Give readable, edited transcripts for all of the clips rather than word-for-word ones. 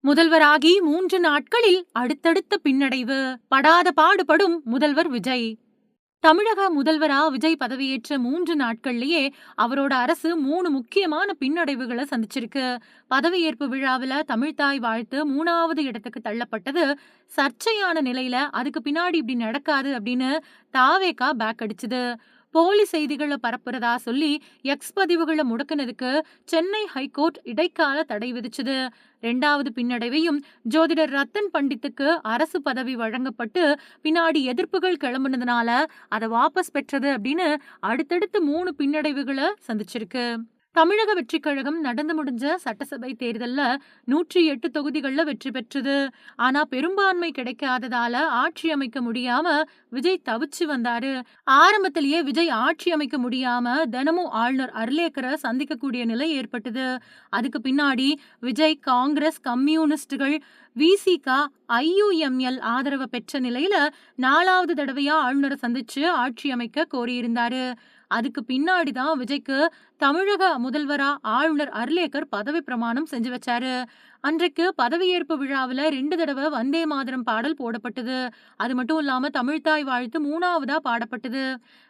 முதல்வராகி 3 நாட்களில் அடுத்தடுத்த பின்னடைவு. படாத பாடுபடும் முதல்வர் விஜய். தமிழக முதல்வரா விஜய் பதவியேற்ற 3 நாட்கள்லயே அவரோட அரசு 3 முக்கியமான பின்னடைவுகள சந்திச்சிருக்கு. பதவியேற்பு விழாவுல தமிழ்த்தாய் வாழ்த்து 3வது இடத்துக்கு தள்ளப்பட்டது. சர்ச்சையான நிலையில அதுக்கு பின்னாடி இப்படி நடக்காது அப்படின்னு தாவேகா பேக் அடிச்சுது. போலி செய்திகள பரப்புறதா சொல்லி எக்ஸ் பதிவுகள முடக்குனதுக்கு சென்னை ஹைகோர்ட் இடைக்கால தடை விதிச்சது. 2வது பின்னடைவையும் ஜோதிடர் ரத்தன் பண்டித்துக்கு அரசு பதவி வழங்கப்பட்டு பின்னாடி எதிர்ப்புகள் கிளம்புனதுனால அதை வாபஸ் பெற்றது அப்படின்னு அடுத்தடுத்து 3 பின்னடைவுகளை சந்திச்சிருக்கு. தமிழக வெற்றிக் கழகம் நடந்து முடிஞ்ச சட்டசபை தேர்தல்ல 108 தொகுதிகள்ல வெற்றி பெற்றது. ஆனா பெரும்பான்மை கிடைக்காததால ஆட்சி அமைக்க முடியாம விஜய் தவிச்சு வந்தாரு. ஆரம்பத்திலேயே விஜய் ஆட்சி அமைக்க முடியாம தினமும் ஆளுநர் அர்லேக்கரை சந்திக்கக்கூடிய நிலை ஏற்பட்டது. அதுக்கு பின்னாடி விஜய் காங்கிரஸ், கம்யூனிஸ்டுகள், விசிக, ஐயுஎம்எல் ஆதரவை பெற்ற நிலையில 4வது தடவையா ஆளுநரை சந்திச்சு ஆட்சி அமைக்க கோரியிருந்தாரு. அதுக்கு பின்னாடி தான் விஜய்க்கு தமிழக முதல்வரா ஆளுநர் அர்லேக்கர் பதவி பிரமாணம் செஞ்சு வச்சாரு. அன்றைக்கு பதவியேற்பு விழாவில் 2 தடவை வந்தே மாதரம் பாடல் போடப்பட்டது. அது மட்டும் இல்லாம தமிழ்த்தாய் வாழ்த்து 3வதா பாடப்பட்டது.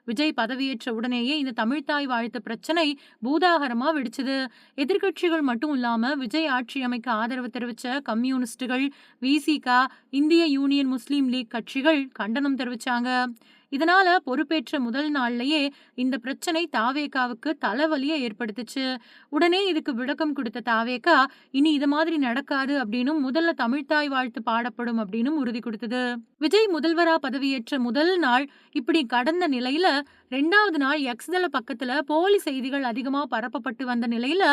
விஜய் பதவியேற்ற உடனேயே இந்த தமிழ்த்தாய் வாழ்த்து பிரச்சனை பூதாகரமா வெடிச்சது. எதிர்கட்சிகள் மட்டும் இல்லாம விஜய் ஆட்சி அமைக்க ஆதரவு தெரிவிச்ச கம்யூனிஸ்டுகள், விசிக, இந்திய யூனியன் முஸ்லீம் லீக் கட்சிகள் கண்டனம் தெரிவிச்சாங்க. இதனால பொறுப்பேற்ற முதல் நாள்லயே இந்த பிரச்சனை தாவேகாவுக்கு தலைவலியை ஏற்படுத்துச்சு. உடனே இதுக்கு விளக்கம் கொடுத்த தாவேகா இனி இது மாதிரி நடக்காது அப்படின்னு முதல்ல தமிழ்த்தாய் வாழ்த்து பாடப்படும் அப்படின்னு உறுதி கொடுத்தது. விஜய் முதல்வரா பதவியேற்ற முதல் நாள் இப்படி கடந்த நிலையில 2வது நாள் எக்ஸ் தள பக்கத்துல போலி செய்திகள் அதிகமா பரப்பப்பட்டு வந்த நிலையில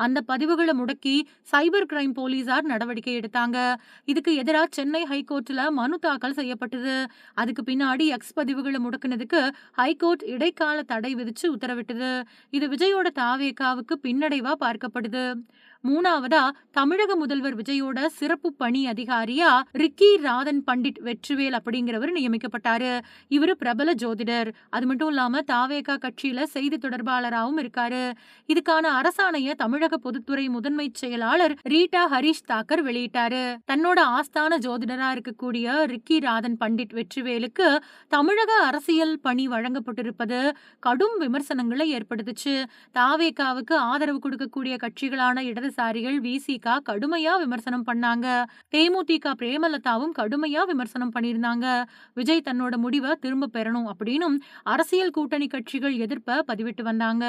அந்த பதிவுகளை முடக்கி சைபர் கிரைம் போலீசார் நடவடிக்கை எடுத்தாங்க. இதுக்கு எதிராக சென்னை ஹைகோர்ட்ல மனு தாக்கல் செய்யப்பட்டது. அதுக்கு பின்னாடி எக்ஸ் பதிவுகளை முடக்குனதுக்கு ஹைகோர்ட் இடைக்கால தடை விதிச்சு உத்தரவிட்டது. இது விஜயோட தாவேகாவுக்கு பின்னடைவா பார்க்கப்படுது. 3வதா தமிழக முதல்வர் விஜயோட சிறப்பு பணி அதிகாரியா ரிக்கி ராதன் பண்டிட் வெற்றிவேல் அப்படிங்கிறவர் நியமிக்கப்பட்டாரு. இவரு பிரபல ஜோதிடர். அது மட்டும் இல்லாம தாவேகா கட்சியில செய்தி தொடர்பாளராகவும் இருக்காரு. இதுக்கான அரசாணைய தமிழக பொதுத்துறை முதன்மை செயலாளர் ரீட்டா ஹரிஷ் தாக்கர் வெளியிட்டாரு. தன்னோட ஆஸ்தான ஜோதிடரா இருக்கக்கூடிய ரிக்கி ராதன் பண்டிட் வெற்றிவேலுக்கு தமிழக அரசியல் பணி வழங்கப்பட்டிருப்பது கடும் விமர்சனங்களை ஏற்படுத்துச்சு. தாவேகாவுக்கு ஆதரவு கொடுக்கக்கூடிய கட்சிகளான இடதுசாரிகள், விசிக கடுமையா விமர்சனம் பண்ணாங்க. தேமுதிக பிரேமலதாவும் கடுமையா விமர்சனம் பண்ணியிருந்தாங்க. விஜய் தன்னோட முடிவை திரும்ப பெறணும் அப்படின்னும் அரசியல் கூட்டணி கட்சிகள் எதிர்ப்ப பதிவிட்டு வந்தாங்க.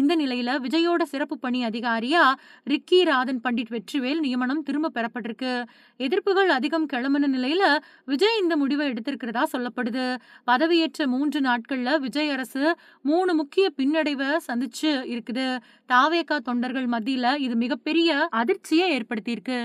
இந்த நிலையில விஜயோட சிறப்பு பணி அதிகாரியா ரிக்கி ராதன் பண்டிட் வெற்றிவேல் நியமனம் திரும்ப பெறப்பட்டிருக்கு. எதிர்ப்புகள் அதிகம் கிளம்பின நிலையில விஜய் இந்த முடிவை எடுத்திருக்கிறதா சொல்லப்படுது. பதவியேற்ற 3 நாட்கள்ல விஜய் அரசு 3 முக்கிய பின்னடைவை சந்திச்சு இருக்குது. தாவேகா தொண்டர்கள் மத்தியில இது மிகப்பெரிய அதிர்ச்சியை ஏற்படுத்தியிருக்கு.